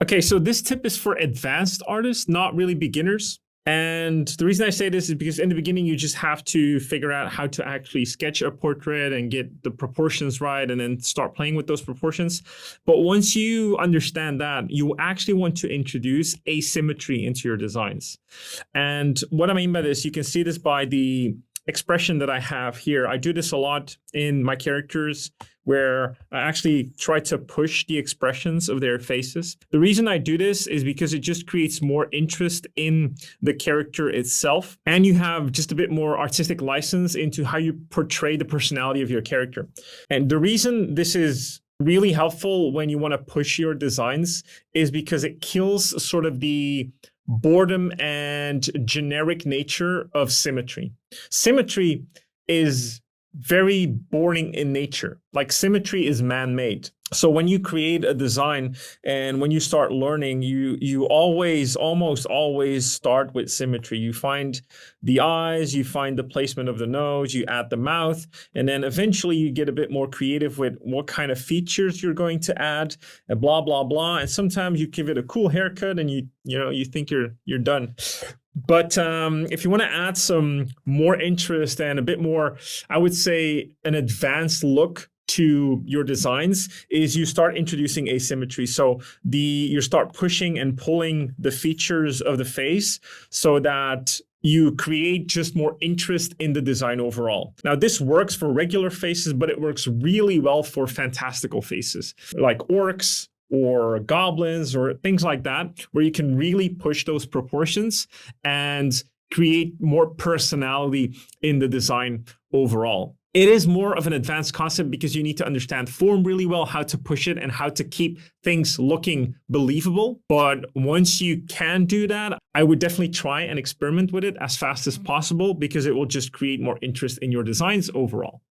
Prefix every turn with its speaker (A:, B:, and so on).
A: Okay, so this tip is for advanced artists, not really beginners. And the reason I say this is because in the beginning, you just have to figure out how to actually sketch a portrait and get the proportions right and then start playing with those proportions. But once you understand that, you actually want to introduce asymmetry into your designs. And what I mean by this, you can see this by the expression that I have here. I do this a lot in my characters where I actually try to push the expressions of their faces. The reason I do this is because it just creates more interest in the character itself, and you have just a bit more artistic license into how you portray the personality of your character. And the reason this is really helpful when you want to push your designs is because it kills sort of the boredom and generic nature of symmetry. Symmetry is very boring in nature. Like symmetry is man-made. So when you create a design and when you start learning, you almost always start with symmetry. You find the eyes, you find the placement of the nose, you add the mouth, and then eventually you get a bit more creative with what kind of features you're going to add, and blah, blah, blah. And sometimes you give it a cool haircut and you think you're done. But if you want to add some more interest and a bit more, I would say an advanced look to your designs, is you start introducing asymmetry. So you start pushing and pulling the features of the face so that you create just more interest in the design overall. Now, this works for regular faces, but it works really well for fantastical faces like orcs or goblins or things like that, where you can really push those proportions and create more personality in the design overall. It is more of an advanced concept because you need to understand form really well, how to push it and how to keep things looking believable. But once you can do that, I would definitely try and experiment with it as fast as possible because it will just create more interest in your designs overall.